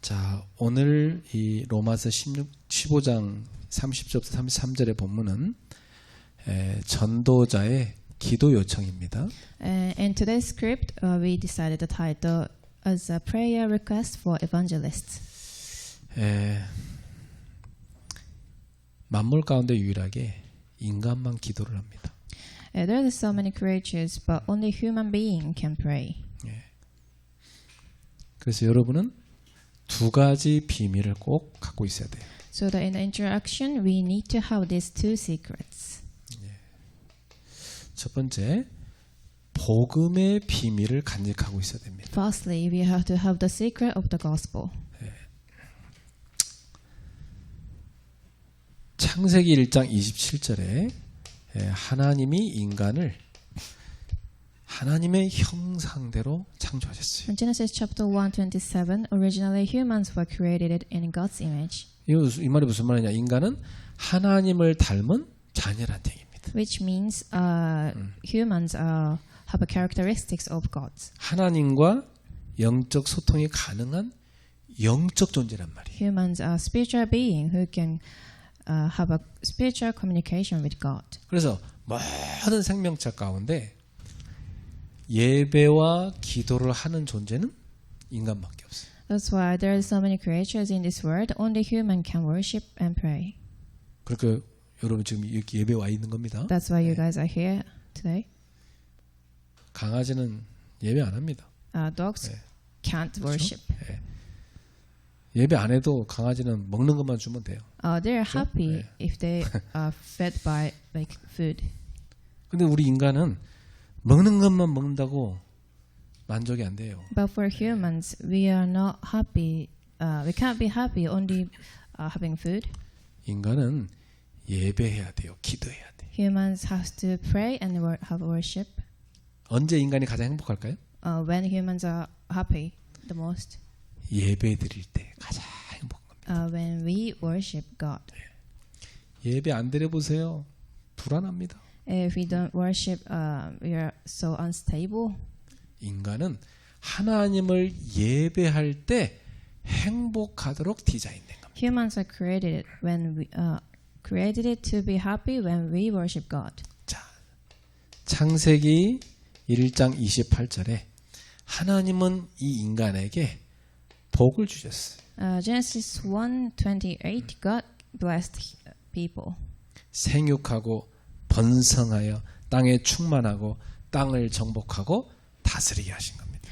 자, 오늘 이 로마서 15장 30절부터 33절의 본문은 전도자의 기도 요청입니다. In today's script, we decided the title as a prayer request for evangelists. 만물 가운데 유일하게 인간만 기도를 합니다. There are so many creatures, but only human being can pray. 그래서 여러분은 두 가지 비밀을 꼭 갖고 있어야 돼요. So that in the interaction, we need to have these two secrets. 첫 번째, 복음의 비밀을 간직하고 있어야 됩니다. Firstly, we have to have the secret of the gospel. 창세기 1장 27절에 하나님이 인간을 하나님의 형상대로 창조하셨어요. In Genesis chapter 1:27, originally humans were created in God's image. 이 말이 무슨 말이냐? 인간은 하나님을 닮은 자녀란 얘기입니다. Which means humans have characteristics of God. 하나님과 영적 소통이 가능한 영적 존재란 말이에요. Humans are spiritual beings who can have a spiritual communication with God. 그래서 모든 생명체 가운데 예배와 기도를 하는 존재는 인간밖에 없어요. That's why there are so many creatures in this world. Only human can worship and pray. 그러니까 여러분 지금 여기 예배 와 있는 겁니다. That's why you guys are here today. 강아지는 예배 안 합니다. Dogs can't worship. 예배 안 해도 강아지는 먹는 것만 주면 돼요. They're happy if they are fed by like food. 근데 우리 인간은 먹는 것만 먹는다고 만족이 안 돼요. But for humans, we are not happy. We can't be happy only having food. 인간은 예배해야 돼요. 기도해야 돼요. Humans have to pray and have worship. 언제 인간이 가장 행복할까요? When humans are happy the most. 예배 드릴 때 가장 행복한 겁니다. When we worship God. 예배 안 드려 보세요. 불안합니다. If we don't worship, we are so unstable. 인간은 하나님을 예배할 때 행복하도록 디자인된 겁니다. Humans are created to be happy when we worship God. 자, 창세기 1장 28절에 하나님은 이 인간에게 복을 주셨어요. Genesis 1:28, God blessed people. 생육하고 번성하여 땅에 충만하고 땅을 정복하고 다스리게 하신 겁니다.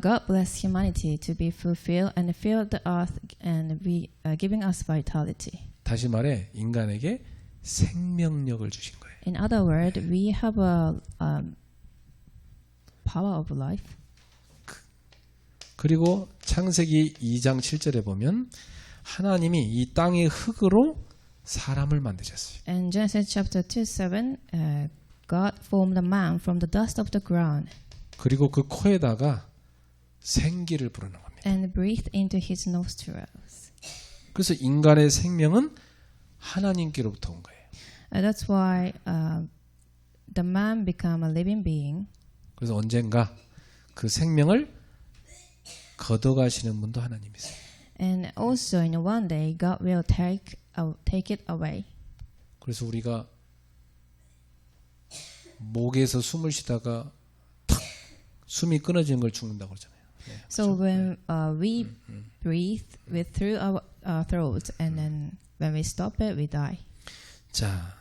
God blessed humanity to be fulfilled and fill the earth and be giving us vitality. 다시 말해 인간에게 생명력을 주신 거예요. In other words, we have a power of life. 그리고 창세기 2장 7절에 보면 하나님이 이 땅의 흙으로 사람을 만드셨어요. In Genesis chapter 2:7, God formed a man from the dust of the ground. 그리고 그 코에다가 생기를 불어넣은 겁니다. And breathed into his nostrils. 그래서 인간의 생명은 하나님께로부터 온 거예요. That's why the man became a living being. 그래서 언젠가 그 생명을 걷어가시는 분도 하나님이세요. And also in one day God will take it away. 그래서 우리가 목에서 숨을 쉬다가 탁 숨이 끊어지는 걸 죽는다고 그러잖아요. So when we breathe through our throats, and then when we stop it, we die. 자,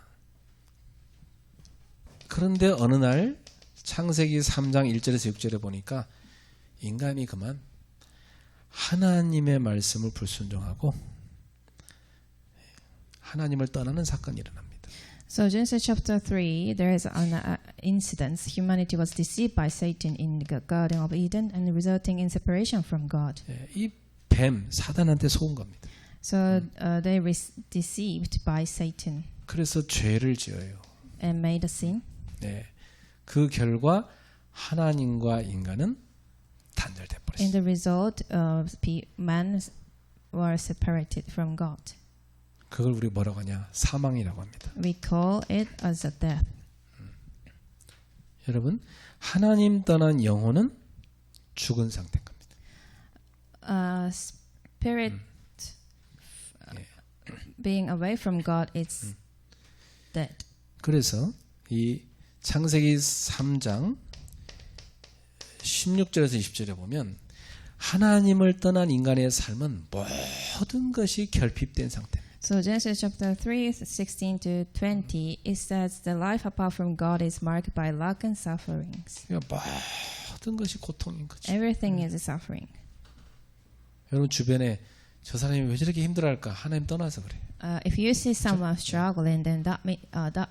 그런데 어느 날 창세기 3장 1절에서 6절에 보니까 인간이 그만 하나님의 말씀을 불순종하고 하나님을 떠나는 사건이 일어납니다. So Genesis chapter 3, there is an incident. Humanity was deceived by Satan in the Garden of Eden and resulting in separation from God. 이 뱀, 사단한테 속은 겁니다. So they were deceived by Satan 그래서 죄를 지어요. and made a sin. 네, 그 결과 하나님과 인간은 단절돼 In 버렸어요. the result, man were separated from God. 그걸 우리 뭐라고 하냐? 사망이라고 합니다. We call it as a death. 여러분, 하나님 떠난 영혼은 죽은 상태인 겁니다. spirit being away from God is dead. 그래서 이 창세기 3장 16절에서 20절에 보면 하나님을 떠난 인간의 삶은 모든 것이 결핍된 상태입니다. So Genesis chapter 3, 16 to 20, it says the life apart from God is marked by lack and sufferings. 그러니까 모든 것이 고통인 거죠. Everything is a suffering. 여러분 주변에 저 사람이 왜 저렇게 힘들어할까? 하나님 떠나서 그래. If you see someone struggling, then that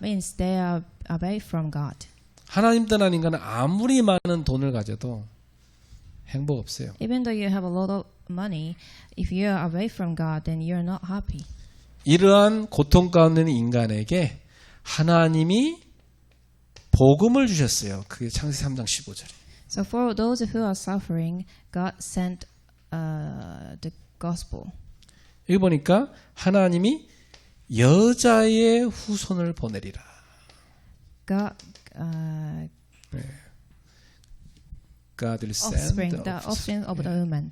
means they are away from God. 하나님 떠난 인간은 아무리 많은 돈을 가져도 행복 없어요. Even though you have a lot of money, if you are away from God, then you are not happy. 이러한 고통 가운데 있는 인간에게 하나님이 복음을 주셨어요. 그게 창세기 3장 15절에. So for those who are suffering, God sent the gospel. 여기 보니까 하나님이 여자의 후손을 보내리라. God God will send offspring, the the offspring of the woman.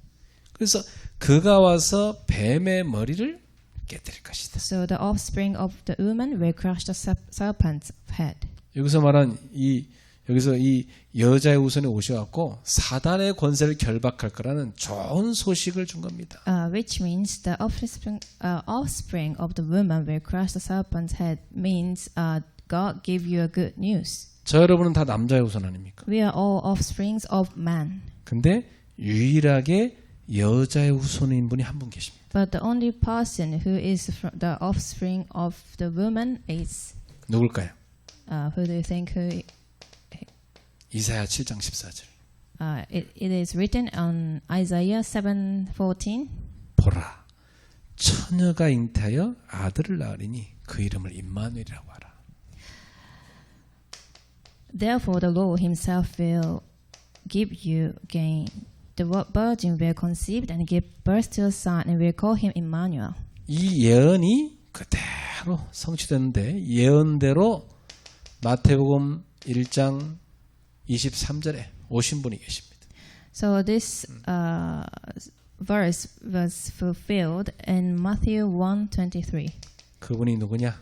그래서 그가 와서 뱀의 머리를 깨뜨릴 것이다. So the offspring of the woman will crush the serpent's head. 여기서 말한 여기서 이 여자의 후손이 오셔갖고 사단의 권세를 결박할 거라는 좋은 소식을 준 겁니다. Which means the offspring of the woman will crush the serpent's head means God give you a good news. 저 여러분은 다 남자의 후손 아닙니까? We are all offsprings of man. 근데 유일하게 여자의 후손인 분이 한 분 계십니다. But the only person who is the offspring of the woman is 누굴까요? who do you think who? 이사야 7장 14절. It is written on Isaiah 7:14. 보라, 처녀가 잉태하여 아들을 낳으리니 그 이름을 임마누엘이라고 하라. Therefore the Lord himself will give you gain. The virgin will conceive and give birth to a son and will call him Emmanuel. 이 예언이 그대로 성취됐는데 예언대로 마태복음 1장 23절에 오신 분이 계십니다. So this verse was fulfilled in Matthew 1:23. 그분이 누구냐?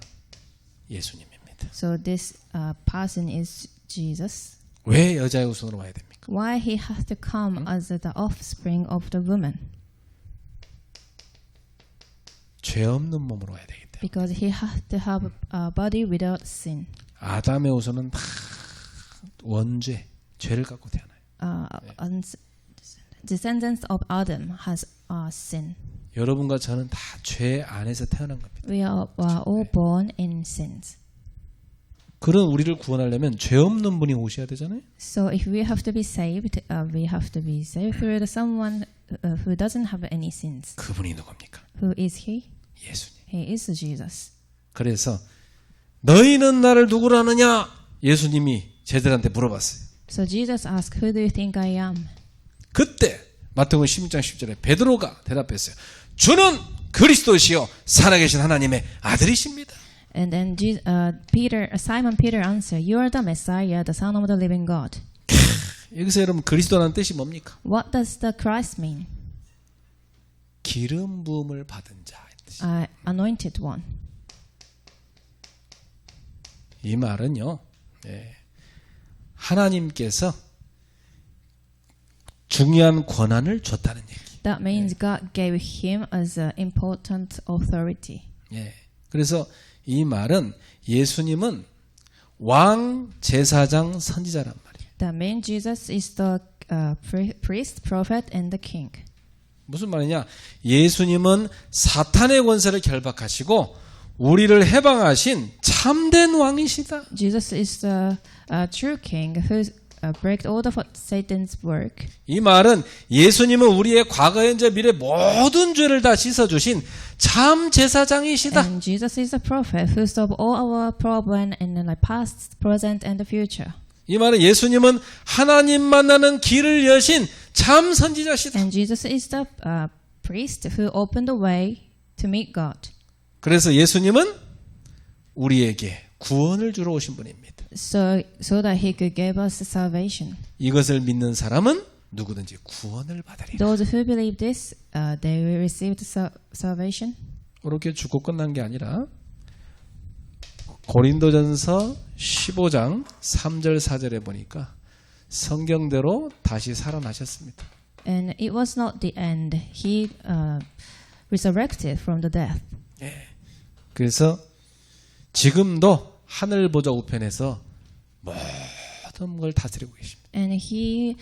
예수님입니다. So this person is Jesus. 왜 여자의 후손으로 와야 됩니까? Why he has to come as the offspring of the woman? 죄 없는 몸으로 와야 되기 때문에. Because he has to have a body without sin. 아담의 후손은 다 원죄, 죄를 갖고 태어나요. Descendants of Adam has sin. 여러분과 저는 다 죄 안에서 태어난 겁니다. We are all born in sins. 그런 우리를 구원하려면 죄 없는 분이 오셔야 되잖아요. So if we have to be saved, we have to be saved through someone who doesn't have any sins. 그분이 누굽니까? Who is he? 예수님. He is Jesus. 그래서 너희는 나를 누구로 하느냐? 예수님이 제자들한테 물어봤어요. So Jesus asked, "Who do you think I am?" 그때 마태복음 16장 10절에 베드로가 대답했어요. 주는 그리스도시요 살아계신 하나님의 아들이십니다. And then Simon Peter answered, "You are the Messiah, the Son of the living God." 여기서 여러분 그리스도라는 뜻이 뭡니까? What does the Christ mean? 기름 부음을 받은 자. Anointed one. 이 말은요. 하나님께서 중요한 권한을 줬다는 얘기. That means God gave him as an important authority. 예. 그래서 이 말은 예수님은 왕, 제사장, 선지자란 말이에요. That means Jesus is the priest, prophet, and the king. 무슨 말이냐? 예수님은 사탄의 권세를 결박하시고 우리를 해방하신 참된 왕이시다. Jesus is the true king who breaks all of Satan's work. 이 말은 예수님은 우리의 과거, 현재, 미래 모든 죄를 다 씻어주신 참 제사장이시다. And Jesus is the prophet who solves all our problem in the past, present, and the future. 이 말은 예수님은 하나님 만나는 길을 여신 참 선지자시다. And Jesus is the priest who opened the way to meet God. 그래서 예수님은 우리에게 구원을 주러 오신 분입니다. So that he could give us salvation. 이것을 믿는 사람은 누구든지 구원을 받으리라. Those who believe this, they will receive the salvation. 그렇게 죽고 끝난 게 아니라 고린도전서 15장 3절 4절에 보니까 성경대로 다시 살아나셨습니다. And it was not the end. He resurrected from the death. 그래서 지금도 하늘 보좌 우편에서 모든 걸 다스리고 계십니다. And he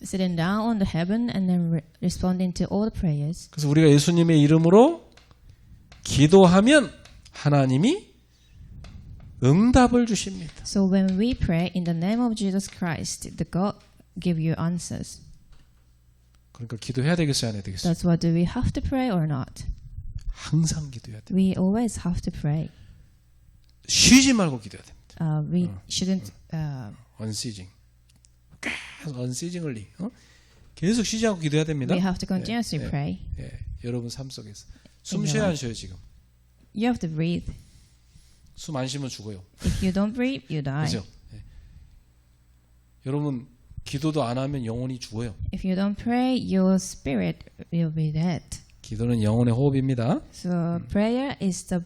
sitting down on the heaven and then responding to all the prayers. 그래서 우리가 예수님의 이름으로 기도하면 하나님이 응답을 주십니다. So when we pray in the name of Jesus Christ, the God give you answers. 그러니까 기도해야 되겠어요, 안 해야 되겠어요? That's why do we have to pray or not? 항상 기도해야 돼요. We always have to pray. 쉬지 말고 기도해야 됩니다. We shouldn't. 언시징. 계속 언시징을리. 계속 쉬지 않고 기도해야 됩니다. We have to continuously pray. 여러분 삶 속에서 숨 쉬어야 안 쉬어요 지금? You have to breathe. 숨 안 쉬면 죽어요. If you don't breathe, you die. 그렇죠? 여러분 기도도 안 하면 영혼이 죽어요. If you don't pray, your spirit will be dead. 기도는 영혼의 호흡입니다. So prayer is the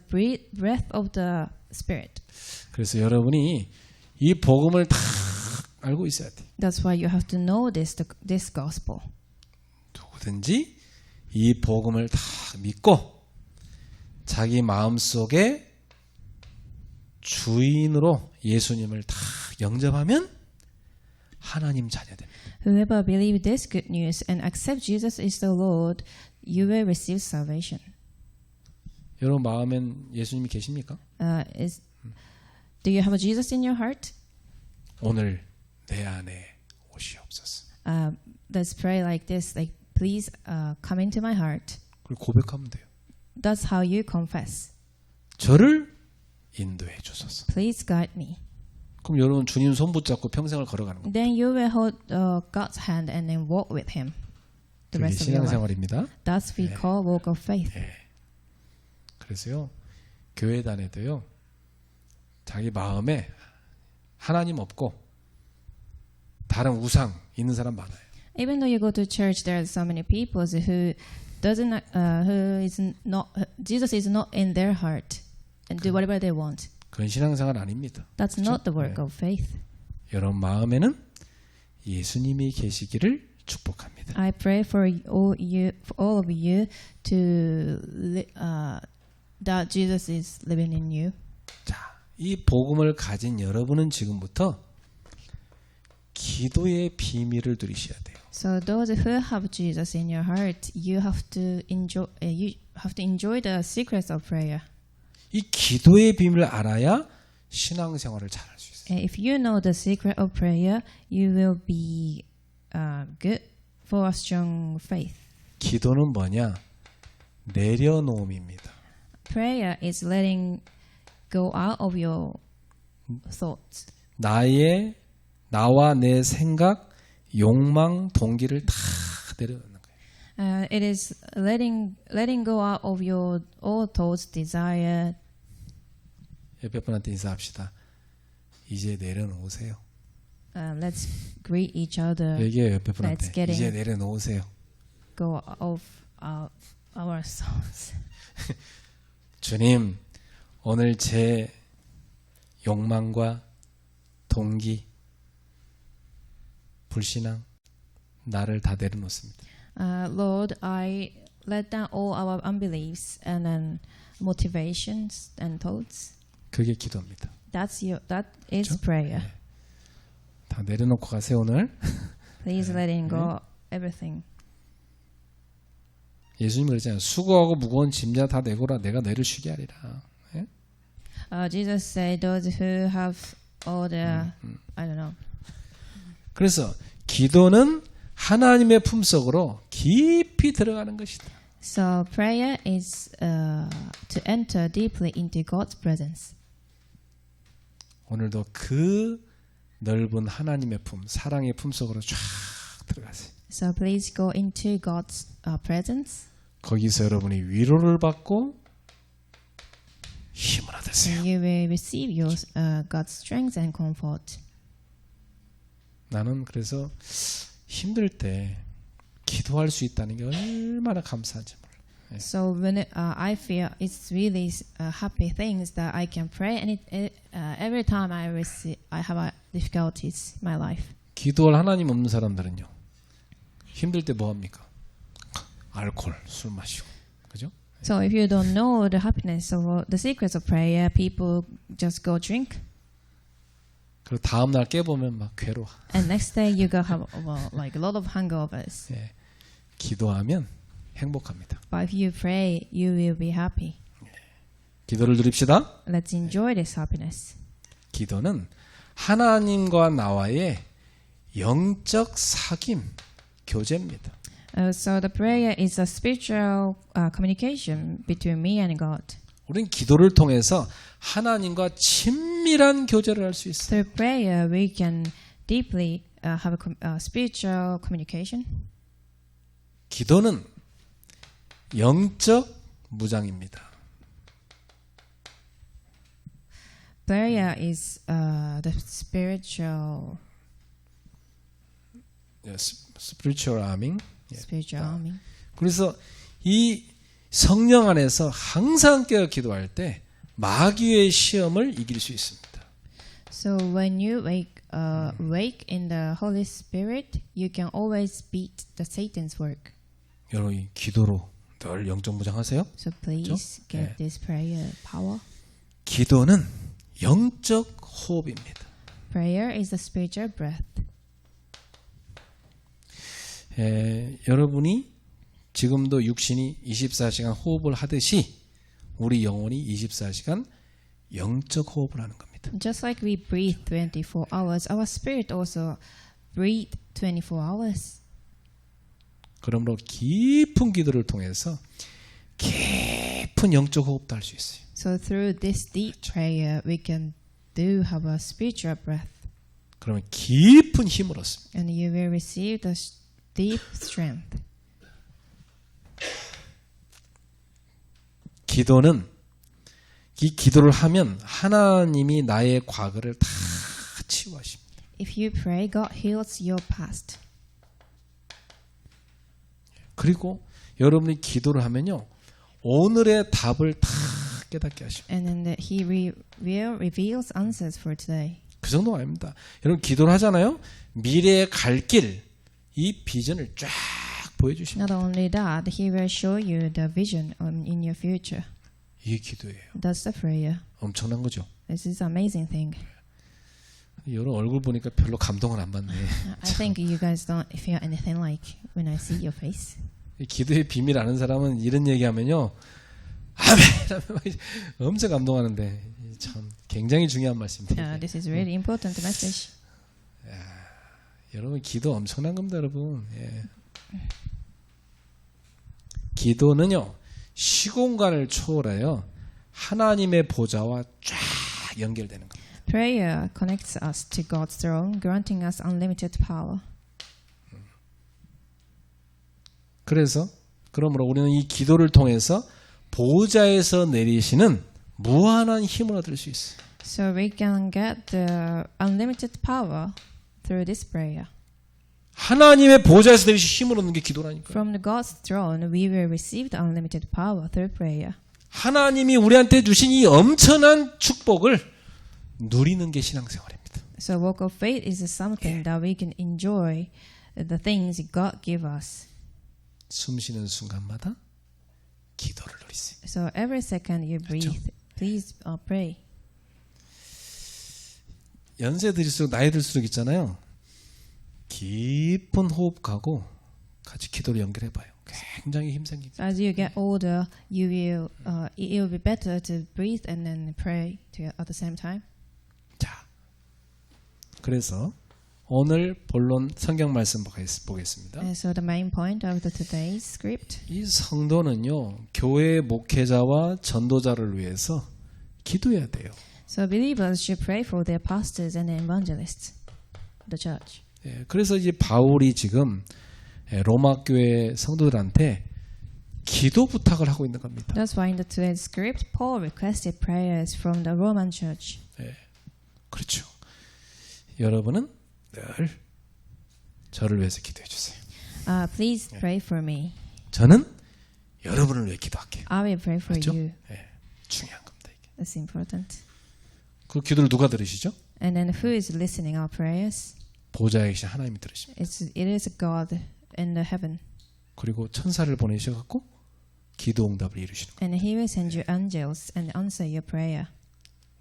breath of the spirit. 그래서 여러분이 이 복음을 다 알고 있어야 돼. That's why you have to know this gospel. 누구든지 이 복음을 다 믿고 자기 마음속에 주인으로 예수님을 다 영접하면 하나님 자녀됩니다. Whoever believes this good news and accept Jesus is the Lord, you will receive salvation. 여러분 마음엔 예수님이 계십니까? Do you have Jesus in your heart? 오늘 내 안에 오시옵소서. Let's pray like this, like please come into my heart. 그리고 고백하면 돼요. That's how you confess. 저를 인도해 주소서. Please guide me. 그럼 여러분 주님 손 붙잡고 평생을 걸어가는 겁니다. Then you will hold God's hand and then walk with Him the 그게 rest of your life. 신앙생활입니다. That's we call walk of faith. 그래서요 교회 다녀도요 자기 마음에 하나님 없고 다른 우상 있는 사람 많아요. Even though you go to church, there are so many people who Jesus is not in their heart and do whatever they want. 그건 신앙생활 아닙니다. That's not the work of faith. 여러분 마음에는 예수님이 계시기를 축복합니다. I pray for all of you that Jesus is living in you. 자, 이 복음을 가진 여러분은 지금부터 기도의 비밀을 누리셔야 돼요. So those who have Jesus in your heart, you have to enjoy the secrets of prayer. 이 기도의 비밀을 알아야 신앙생활을 잘할 수 있어요. If you know the secret of prayer, you will be good for a strong faith. 기도는 뭐냐? 내려놓음입니다. Prayer is letting go out of your thoughts. 나와 내 생각, 욕망, 동기를 다 내려놓는 거예요. It is letting go out of your all thoughts, desire. 옆에 분한테 인사합시다. 이제 내려놓으세요. Let's greet each other. 얘기해요 옆에 분한테. Let's get 이제 in. 내려놓으세요. Go off our souls. 주님, 오늘 제 욕망과 동기, 불신앙, 나를 다 내려놓습니다. Lord, I let down all our unbeliefs and then motivations and thoughts. 그게 기도입니다. That is 그렇죠? prayer. 네. 다 내려놓고 가세요 오늘. Please letting go everything. 예수님이 그랬잖아요. 수고하고 무거운 짐자 다 내고라 내가 너희를 쉬게 하리라. 예? Jesus said, those who have all the, I don't know. 그래서 기도는 하나님의 품속으로 깊이 들어가는 것이다. So prayer is to enter deeply into God's presence. 오늘도 그 넓은 하나님의 품, 사랑의 품속으로 쫙 들어가세요. So please go into God's presence. 거기서 여러분이 위로를 받고 힘을 얻으세요. And you will receive your God's strength and comfort. 나는 그래서 힘들 때 기도할 수 있다는 게 얼마나 감사한지 몰라. So when I feel it's really happy things that I can pray, and every time I have difficulties in my life. 기도할 하나님 없는 사람들은요. 힘들 때 뭐 합니까? 알코올, 술 마시고. 그죠? So if you don't know the happiness of the secrets of prayer, people just go drink. 그리고 다음 날 깨보면 막 괴로워. And next day you go have like a lot of hangovers. 예. 기도하면 행복합니다. But if you pray, you will be happy. 기도를 누립시다. Let's enjoy this happiness. 기도는 하나님과 나와의 영적 사귐, 교제입니다. So the prayer is a spiritual communication between me and God. 우리는 기도를 통해서 하나님과 친밀한 교제를 할 수 있어요. Through prayer, we can deeply have a spiritual communication. 기도는 영적 무장입니다. Prayer is the spiritual spiritual arming. spiritual army. 그래서 이 성령 안에서 항상 깨어 기도할 때 마귀의 시험을 이길 수 있습니다. So when you wake in the Holy Spirit, you can always beat the Satan's work. 여러분 기도로 늘 영적 무장하세요. So please get 네. this prayer power. 기도는 영적 호흡입니다. Prayer is the spiritual breath. 여러분이 지금도 육신이 24시간 호흡을 하듯이 우리 영혼이 24시간 영적 호흡을 하는 겁니다. Just like we breathe 24 hours, our spirit also breathe 24 hours. 그러므로 깊은 기도를 통해서 깊은 영적 호흡도 할 수 있어요. So through this deep prayer, we can have a spiritual breath, 그러면 깊은 힘을 얻습니다. and you will receive the deep strength. 기도는 이 기도를 하면 하나님이 나의 과거를 다 치유하십니다. If you pray, God heals your past. 그리고 여러분이 기도를 하면요. 오늘의 답을 다 깨닫게 하십니다. And then that He will reveals answers for today. 그 정도가 아닙니다. 여러분 기도를 하잖아요. 미래에 갈 길, 이 비전을 쫙 보여주십니다. Not only that, He will show you the vision in your future. 이게 기도예요. That's the prayer. 엄청난 거죠. This is an amazing thing. 여러분 얼굴 보니까 별로 감동을 안 받네. I think you guys don't feel anything like when I see your face. 기도의 비밀 아는 사람은 이런 얘기하면요. 아멘! 엄청 감동하는데 참 굉장히 중요한 말씀입니다. This is really important message. 여러분 기도 엄청난 겁니다. 여러분. 예. 기도는요. 시공간을 초월해요. 하나님의 보좌와 쫙 연결되는 겁니다. Prayer connects us to God's throne, granting us unlimited power. 그래서 그러므로 우리는 이 기도를 통해서 보좌에서 내리시는 무한한 힘을 얻을 수 있어요. So we can get the unlimited power through this prayer. 하나님의 보좌에서 내리신 힘을 얻는 게 기도라니까요. From the God's throne, we will receive the unlimited power through prayer. 하나님이 우리한테 주신 이 엄청난 축복을 누리는 게 신앙생활입니다. So walk of faith is something that we can enjoy the things God give us. 숨 쉬는 순간마다 기도를 누리세요. So every second you breathe, please pray. 연세 들수록 나이 들수록 있잖아요. 깊은 호흡하고 같이 기도를 연결해봐요. 굉장히 힘생깁니다. So as you get older, it will be better to breathe and then pray at the same time. 자, 그래서 오늘 본론 성경 말씀 보겠습니다. So the main point of today's script. 이 성도는요, 교회 목회자와 전도자를 위해서 기도해야 돼요. So believers should pray for their pastors and evangelists, the church. 예, 그래서 이제 바울이 지금 로마 교회 성도들한테 기도 부탁을 하고 있는 겁니다. That's why in the today's script, Paul requested prayers from the Roman church. 예, 그렇죠. 여러분은 늘 저를 위해서 기도해 주세요. Please pray for me. 저는 여러분을 위해 기도할게요. I will pray for 맞죠? you. 예, 중요한 겁니다. 이게. That's important. 그 기도를 누가 들으시죠? And then who is listening our prayers? 보좌에 계신 하나님이 들으십니다. It is God in the heaven. 그리고 천사를 보내셔갖고 기도 응답을 이루시는 거예요. And He will send you angels and answer your prayer.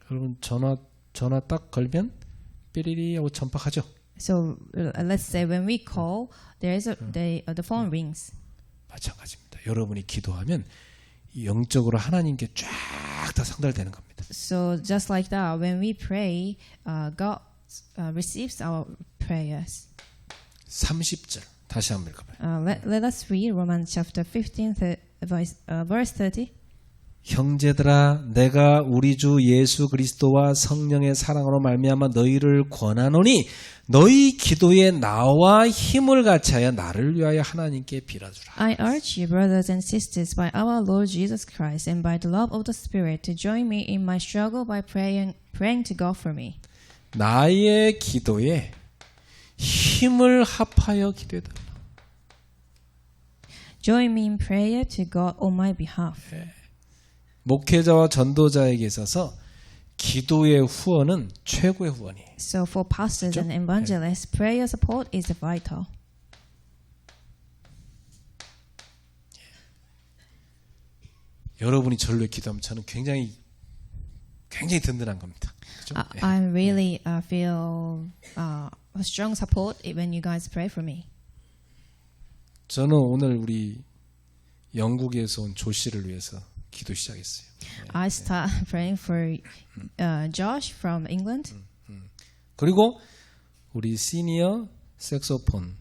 여러분 전화 딱 걸면 삐리리 하고 전파하죠. So let's say when we call, the phone rings. 마찬가지입니다. 여러분이 기도하면 영적으로 하나님께 쫙 다 상달되는 겁니다. So just like that, when we pray, God receives our prayers. 30절 다시 한번 읽어봐요. Let us read Romans chapter 15, verse 30. 형제들아 내가 우리 주 예수 그리스도와 성령의 사랑으로 말미암아 너희를 권하노니 너희 기도에 나와 힘을 같이하여 나를 위하여 하나님께 빌어주라. I urge you, brothers and sisters, by our Lord Jesus Christ and by the love of the Spirit, to join me in my struggle by praying to God for me. 나의 기도에 힘을 합하여 기도해달라. Join me in prayer to God on my behalf. 목회자와 전도자에게 있어서 기도의 후원은 최고의 후원이에요. So for pastors and evangelists, prayer support is vital. 여러분이 저를 위해 기도하면 저는 굉장히 든든한 겁니다. 그렇죠? I really feel a strong support when you guys pray for me. 저는 오늘 우리 영국에서 온 조 씨를 위해서 기도 시작했어요. I start praying for Josh from England. 그리고 우리 시니어 색소폰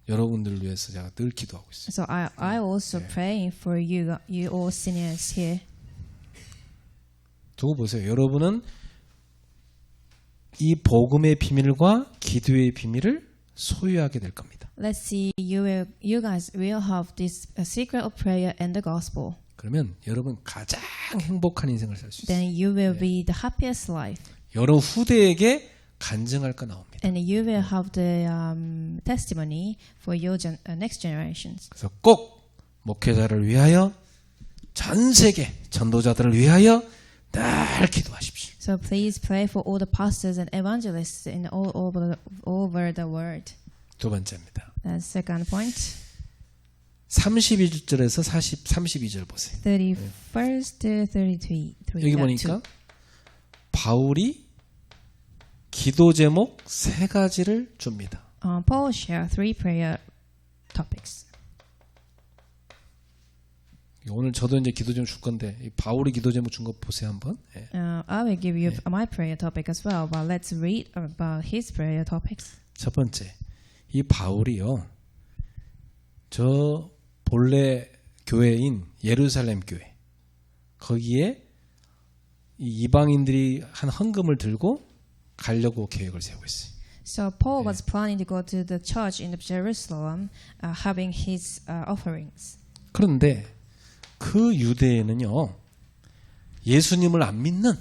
여러분들을 위해서 제가 늘 기도하고 있어요. So I also praying for you all seniors here. 두고 보세요. 여러분은 이 복음의 비밀과 기도의 비밀을 소유하게 될 겁니다. Let's see, you guys will have this secret of prayer and the gospel. 그러면 여러분 가장 행복한 인생을 살 수 있어요. Then you will be the happiest life. 여러 후대에게 간증할 거 나옵니다. And you will have the testimony for your next generations. 그래서 꼭 목회자를 위하여 전 세계 전도자들을 위하여 늘 기도하십시오. So please pray for all the pastors and evangelists in all over the world. 두 번째입니다. Second point. 31절에서 32절 보세요. 31st to 33. 여기 보니까 바울이 기도 제목 세 가지를 줍니다. Paul share 3 prayer topics. 오늘 저도 이제 기도 제목 줄 건데 이 바울이 기도 제목 준 거 보세요 한번. 예. I will give you my prayer topic as well, but let's read about his prayer topics. 첫 번째, 이 바울이요. 저 본래 교회인 예루살렘 교회 거기에 이 이방인들이 한 헌금을 들고 가려고 계획을 세우고 있어요. So Paul was planning to go to the church in Jerusalem, having his offerings. 그런데 그 유대에는요 예수님을 안 믿는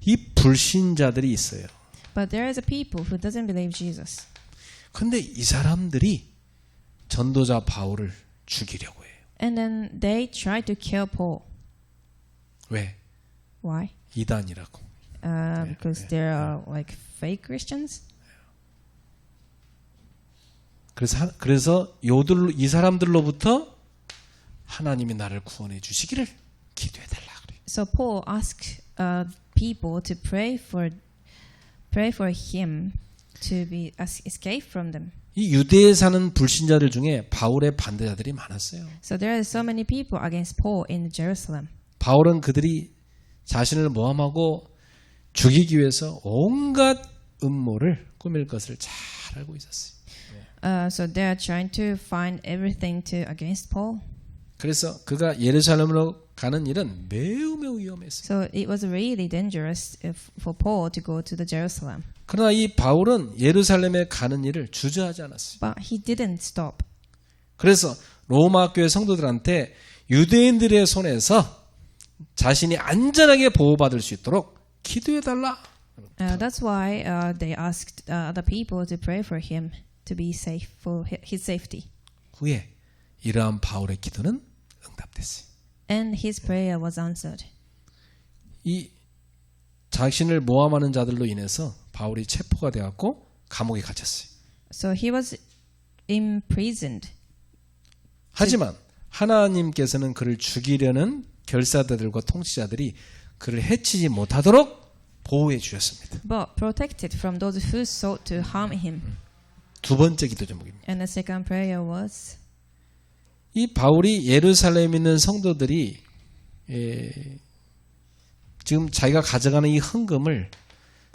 이 불신자들이 있어요. But there is a people who doesn't believe Jesus. 근데 이 사람들이 전도자 바울을 죽이려고 해요. And then they try to kill Paul. 왜? Why? 이단이라고. Because they are like fake Christians. 그래서 이 사람들로부터 하나님이 나를 구원해 주시기를 기도해 달라 그래요. So Paul asked people to pray for him to be escape from them. 이 유대에 사는 불신자들 중에 바울의 반대자들이 많았어요. So there are so many people against Paul in Jerusalem. 바울은 그들이 자신을 모함하고 죽이기 위해서 온갖 음모를 꾸밀 것을 잘 알고 있었어요. So they are trying to find everything against Paul. 그래서 그가 예루살렘으로 가는 일은 매우 위험했어요. So it was really dangerous for Paul to go to the Jerusalem. 그러나 이 바울은 예루살렘에 가는 일을 주저하지 않았어요. But he didn't stop. 그래서 로마 교회 성도들한테 유대인들의 손에서 자신이 안전하게 보호받을 수 있도록 기도해달라. That's why they asked other people to pray for him. to be safe for his safety. 후에 이러한 바울의 기도는 응답됐어요. And his prayer was answered. 이 자신을 모함하는 자들로 인해서 바울이 체포가 되었고 감옥에 갇혔어요. So he was imprisoned. 하지만 하나님께서는 그를 죽이려는 결사자들과 통치자들이 그를 해치지 못하도록 보호해 주셨습니다. But protected from those who sought to harm him. 두 번째 기도 제목입니다. And the second prayer was 이 바울이 예루살렘에 있는 성도들이 지금 자기가 가져가는 이 헌금을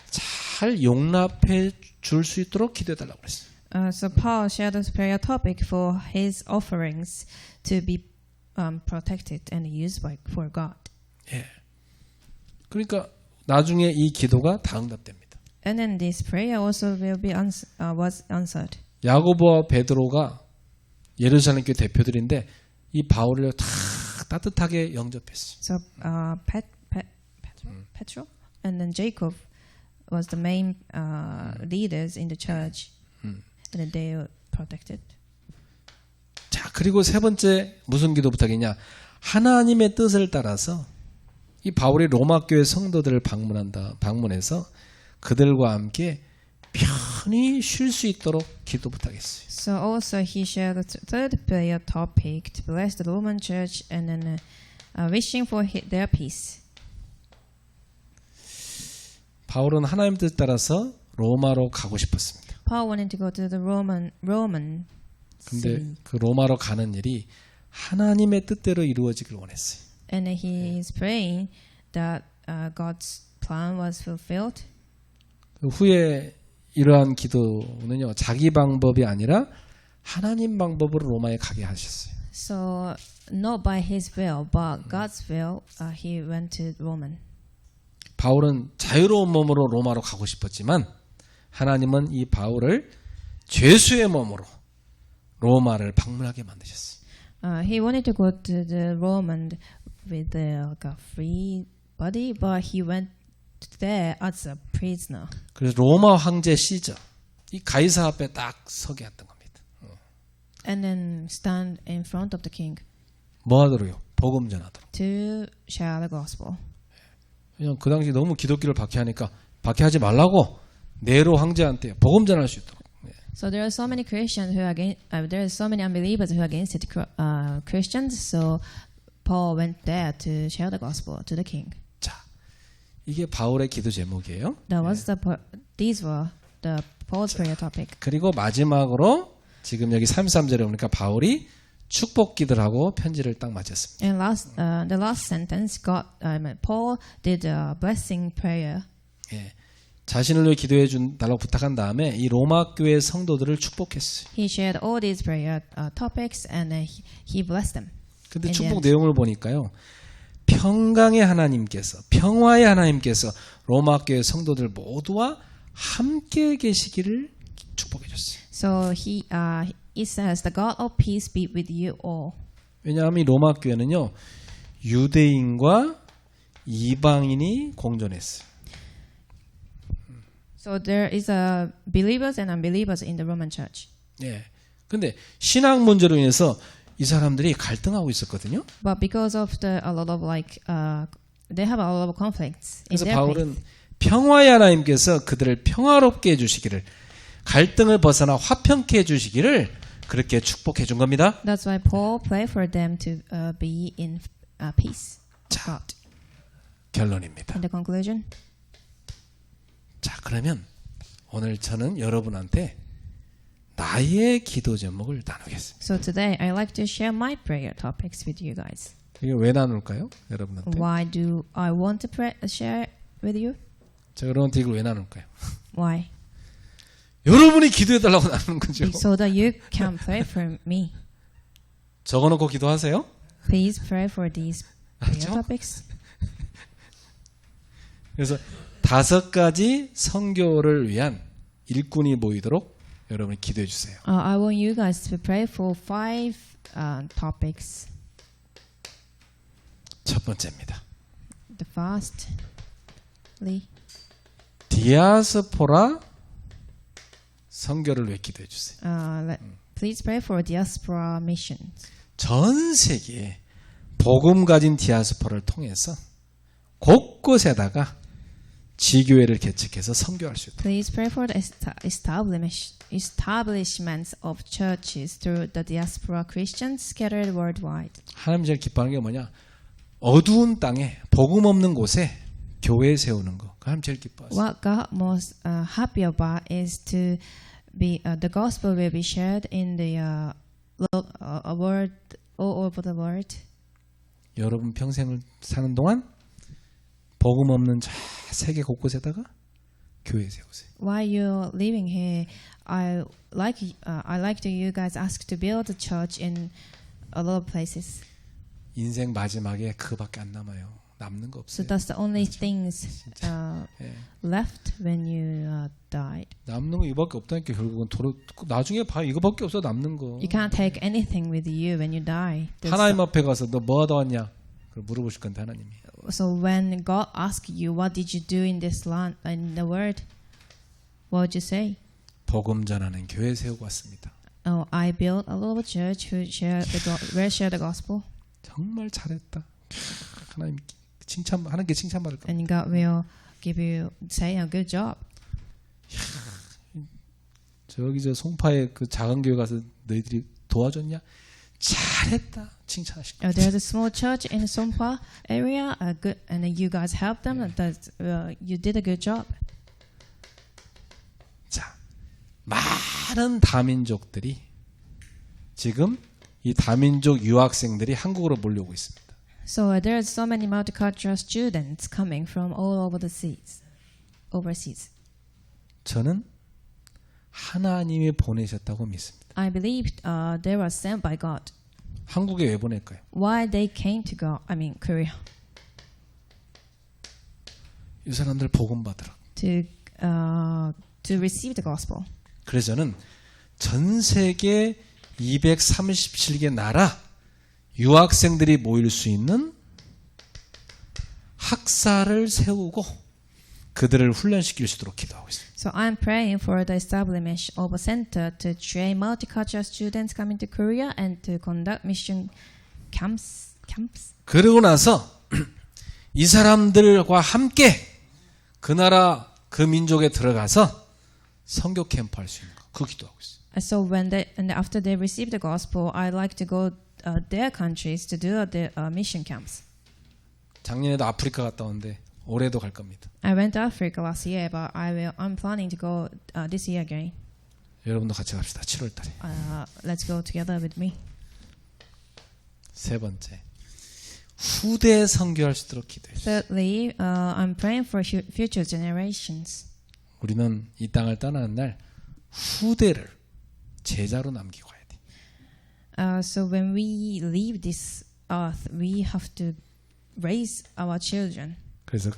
잘 용납해 줄 수 있도록 기도해 달라고 그랬어요. So Paul shared this prayer topic for his offerings to be protected and used for God. 예. 그러니까 나중에 이 기도가 다 응답됩니다. And then this prayer also will be was answered. 야고보와 베드로가 예루살렘 교회 대표들인데 이 바울을 다 따뜻하게 영접했어요. So Petro and then Jacob was the main leaders in the church, and they were protected. 자, 그리고 세 번째 무슨 기도 부탁이냐? 하나님의 뜻을 따라서 이 바울이 로마 교회 성도들을 방문해서 그들과 함께 편히 쉴 수 있도록 기도 부탁했어요. So also he shared the third prayer topic to bless the Roman church and then wishing for their peace. 바울은 하나님 뜻 따라서 로마로 가고 싶었습니다. Paul wanted to go to the Roman 근데 city, 그 로마로 가는 일이 하나님의 뜻대로 이루어지길 원했어요. and he is praying that God's plan was fulfilled. 그 후에 이러한 기도는요, 자기 방법이 아니라 하나님 방법으로 로마에 가게 하셨어요. So not by his will, but God's will, he went to Roman. 바울은 자유로운 몸으로 로마로 가고 싶었지만 하나님은 이 바울을 죄수의 몸으로 로마를 방문하게 만드셨어요. He wanted to go to the Roman with a free body, but he went there as a prisoner. 그래서 로마 황제 시저, 이 가이사 앞에 딱 서게 했던 겁니다. And then stand in front of the king 뭐 하도록요? 복음 전하도록. to share the gospel. 그냥 그 당시 너무 기독교를 박해하니까 박해하지 말라고 네로 황제한테 복음 전할 수 있도록. So there are so many Christians who are against, there are so many unbelievers who are against it, Christians. So Paul went there to share the gospel to the king. 자, 이게 바울의 기도 제목이에요. That was these were the Paul's prayer topic. 그리고 마지막으로 지금 여기 33절에 보니까 바울이 축복 기도를 하고 편지를 딱 마쳤습니다. And the last sentence, Paul did a blessing prayer. 예, 자신을 위해 기도해 달라고 부탁한 다음에 이 로마 교회 성도들을 축복했어요. He shared all these prayer topics and he blessed them. 근데 축복 내용을 보니까요. 평강의 하나님께서, 평화의 하나님께서 로마 교회 성도들 모두와 함께 계시기를 축복해 줬어요. So he says, "The God of peace be with you all." 왜냐하면 이 로마 교회는요. 유대인과 이방인이 공존했어요. So there is believers and unbelievers in the Roman Church. 예. 근데 신앙 문제로 인해서 이 사람들이 갈등하고 있었거든요. But because of a lot of they have a lot of conflicts in 그래서 their 바울은 평화의 하나님께서 그들을 평화롭게 해주시기를, 갈등을 벗어나 화평케 해주시기를 그렇게 축복해 준 겁니다. That's why Paul prayed for them to be in peace. 자, 결론입니다. In the conclusion. 자, 그러면 오늘 저는 여러분한테 나의 기도 제목을 나누겠습니다. So today I like to share my prayer topics with you guys. 이게 왜 나눌까요? 여러분한테. Why do I want to share with you? 제가 여러분한테 이걸 왜 나눌까요? Why? 여러분이 기도해달라고 나누는 거죠. So that you can pray for me. 적어놓고 기도하세요. Please pray for these prayer 알죠? topics. 그래서 5가지 선교를 위한 일꾼이 모이도록 여러분이 기도해 주세요. I want you guys to pray for 5 topics. 첫 번째입니다. The firstly, 디아스포라 선교를 위해 기도해 주세요. Please pray for diaspora missions. 전 세계에 복음 가진 디아스포라를 통해서 곳곳에다가 지교회를 개척해서 선교할 수 있도록. Please pray for the establishments of churches through the diaspora Christians scattered worldwide. 하나님 제일 기뻐하는 게 뭐냐? 어두운 땅에 복음 없는 곳에 교회 세우는 거. 하나님 제일 기뻐하세요. What God most happy about is to be the gospel will be shared in the world all over the world. 여러분 평생을 사는 동안 복음 없는 저 세계 곳곳에다가 교회 세우세요. While you're living here, I like to you guys ask to build a church in a lot of places. 인생 마지막에 그밖에 안 남아요. 남는 거 So 없어요. that's the only things 예. left when you died. 남는 거 이거밖에 없다니까 결국은 나중에 봐 이거밖에 없어 남는 거. You can't take anything with you when you die. 하나님 앞에 가서 너 뭐 하다 왔냐? 그걸 물어보실 건데 하나님이. So when God asks you, what did you do in this land, in the world? What would you say? 복음 전하는 교회 세우고 왔습니다. Oh, I built a little church who share the gospel. 정말 잘했다. 하나님 칭찬 하나님께 칭찬받을 겁니다. And God will say a good job. 저기 저 송파에 그 작은 교회 가서 너희들이 도와줬냐? 잘했다. 칭찬하실 거예요. There's a small church in the Songpa area, and you guys helped them. That you did a good job. 자, 많은 다민족들이 지금 이 다민족 유학생들이 한국으로 몰려오고 있습니다. So there's so many multicultural students coming from all over the seas, overseas. 저는 하나님이 보내셨다고 믿습니다. I believe they were sent by God. 한국에 왜 보낼까요? Why they came to Korea? 이 사람들 복음 받으라. To receive the gospel. 그래서 저는 전 세계 237개 나라 유학생들이 모일 수 있는 학사를 세우고 그들을 훈련시킬 수 있도록 기도하고 있습니다. So I'm praying for the establishment of a center to train multicultural students coming to Korea and to conduct mission camps. 그러고 나서 이 사람들과 함께 그 나라 그 민족에 들어가서 선교 캠프 할 수 있는 거. 그 기도하고 있어요. So after they receive the gospel, I like to go their countries to do the mission camps. 작년에도 아프리카 갔다 왔는데 올해도 갈 겁니다. I went to Africa last year, but I'm planning to go this year again. 여러분도 같이 갑시다. 7월 달에. Let's go together with me. 세 번째. 후대 선교할 수 있도록 기도해요. Thirdly, I'm praying for future generations. 우리는 이 땅을 떠나는 날 후대를 제자로 남기고 가야 돼. So when we leave this earth, we have to raise our children. 그래서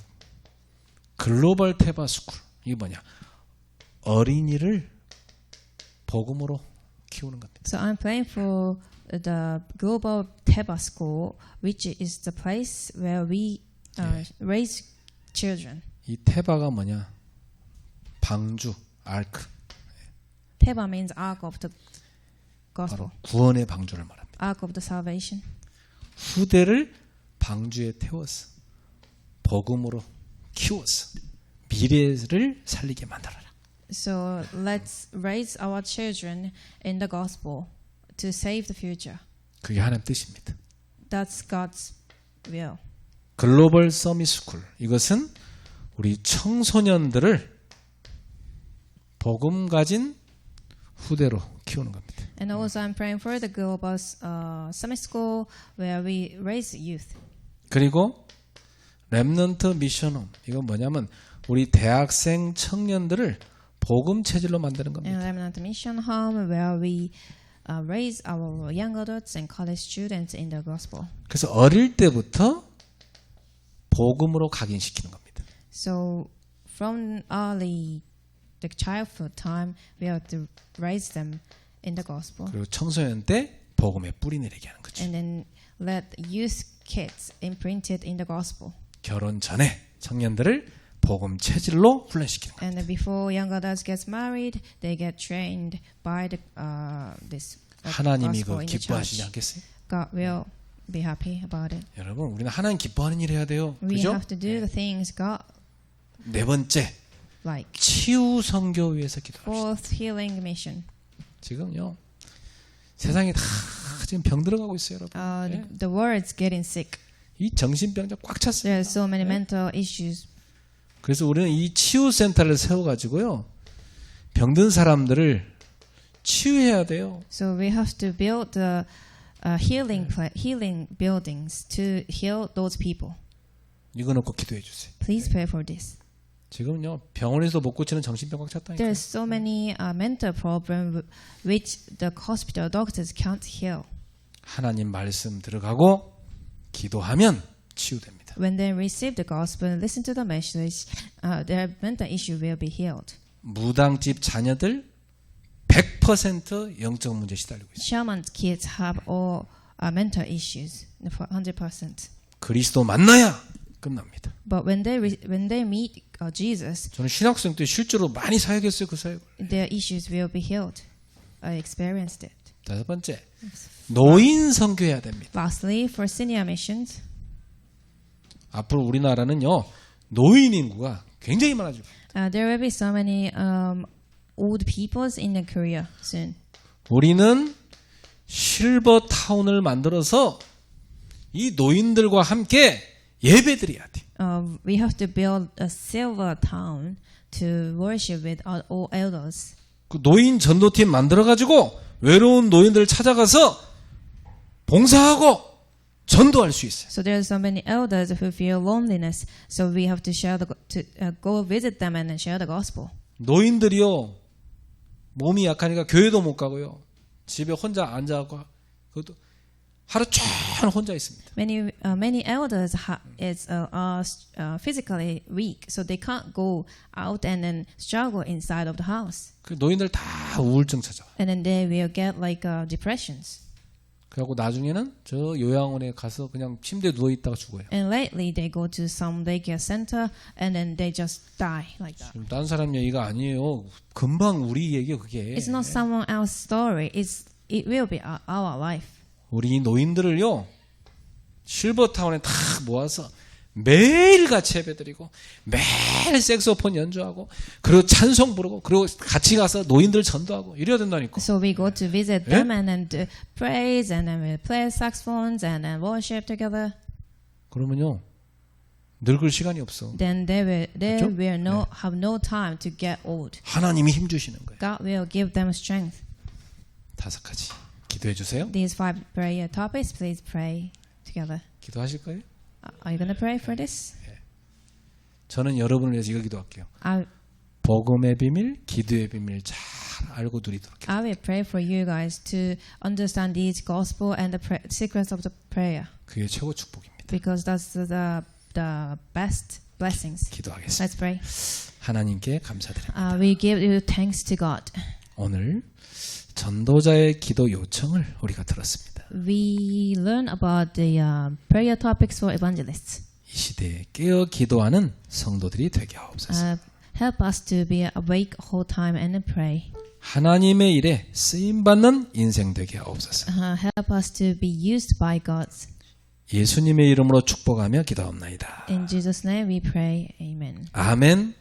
글로벌 테바 스쿨 이게 뭐냐? 어린이를 복음으로 키우는 겁니다. So I'm praying for the global Teba school, which is the place where we raise children. 이 테바가 뭐냐? 방주, 아크. Teba means Ark of the Gospel. 구원의 방주를 말합니다. Ark of the Salvation. 후대를 방주에 태워서 복음으로 키워서 미래를 살리게 만들어라. So let's raise our children in the gospel to save the future. 그게 하나님 뜻입니다. That's God's will. 글로벌 서밋 스쿨 이것은 우리 청소년들을 복음 가진 후대로 키우는 겁니다. And also I'm praying for the global summit school where we raise youth. 그리고 렘넌트 미션홈 이건 뭐냐면 우리 대학생 청년들을 복음 체질로 만드는 겁니다. And Remnant Mission Home where we raise our young adults and college students in the gospel. 그래서 어릴 때부터 복음으로 각인시키는 겁니다. So from early the childhood time we have to raise them in the gospel. 그리고 청소년 때 복음의 뿌리 내리게 하는 거죠. And then let youth kids imprinted in the gospel. 결혼 전에 청년들을 복음 체질로 훈련시키는 거예요. And before young adults get married, they get trained by this 하나님이 gospel 그 in the 기뻐하시지 church. 않겠어요? God will be happy about it. 여러분, 우리는 하나님 기뻐하는 일 해야 돼요. We 그죠? have to do the things God 네 번째, like. 치유 선교 위해서 기도합시다. Fourth, healing mission. 지금요, 세상이 다 지금 병 들어가고 있어요, 여러분. The world's getting sick. 이 정신병자 꽉 찼어요. There are so many mental issues. 그래서 우리는 이 치유센터를 세워가지고요, 병든 사람들을 치유해야 돼요. So we have to build the healing buildings to heal those people. 이거 놓고 기도해 주세요. Please pray for this. 지금요, 병원에서 못 고치는 정신병 꽉 찼다니까. There's so many mental problems which the hospital doctors can't heal. 하나님 말씀 들어가고 기도하면 치유됩니다. When they receive the gospel and listen to the message, their mental issue will be healed. 무당집 자녀들 100% 영적 문제 시달리고 있어요. Shaman kids have all mental issues, 100%. 그리스도 만나야 끝납니다. But when they meet Jesus, 저는 신학생 때 실제로 많이 사역했어요, 그 사역을. their issues will be healed. I experienced it. 다섯 번째, 노인 선교해야 됩니다. Lastly, for senior missions, 앞으로 우리나라는요, 노인 인구가 굉장히 많아지고 there will be so many old peoples in Korea soon. 우리는 실버 타운을 만들어서 이 노인들과 함께 예배드려야 돼. We have to build a silver town to worship with all elders. 그 노인 전도팀 만들어 가지고 외로운 노인들을 찾아가서 봉사하고 전도할 수 있어요. So there are so many elders who feel loneliness. So we have to go visit them and share the gospel. 노인들이요, 몸이 약하니까 교회도 못 가고요, 집에 혼자 앉아갖고 그것도 하루 종일 혼자 있습니다. Many elders are physically weak, so they can't go out and then struggle inside of the house. 그 노인들 다 우울증 찾아와. And then they will get like depressions. 그래갖고 나중에는 저 요양원에 가서 그냥 침대에 누워 있다가 죽어요. And lately they go to some daycare center and then they just die like that. 지금 딴 사람 얘기가 아니에요. 금방 우리 얘기예요, 그게. It's not someone else's story. It will be our life. 우리 노인들을요, 실버타운에 다 모아서 매일 같이 예배드리고 매일 색소폰 연주하고 그리고 찬송 부르고 그리고 같이 가서 노인들 전도하고 이래야 된다니까. So we go to visit them and then praise and then we play saxophones and then worship together. 그러면요, 늙을 시간이 없어. Then they 그렇죠? will have no time to get old. 하나님이 힘 주시는 거예요. God will give them strength. 다섯 가지 기도해 주세요. These 5 prayer topics, please pray together. 기도하실 거예요? Are you going to pray for this? 저는 여러분을 위해서 이거 기도할게요. I 복음의 비밀, 기도의 비밀 잘 알고 누리도록. will pray for you guys to understand these gospel and the secrets of the prayer, 그게 최고 축복입니다. because that's the best blessings. 기도하겠습니다. Let's pray. 하나님께 감사드립니다. We give you thanks to God. 오늘 전도자의 기도 요청을 우리가 들었습니다. We learn about the prayer topics for evangelists. 이 시대에 깨어 기도하는 성도들이 되게 하옵소서. Help us to be awake whole time and pray. 하나님의 일에 쓰임받는 인생 되게 하옵소서. Help us to be used by God. 예수님의 이름으로 축복하며 기도합나이다. In Jesus' name we pray. Amen. 아멘.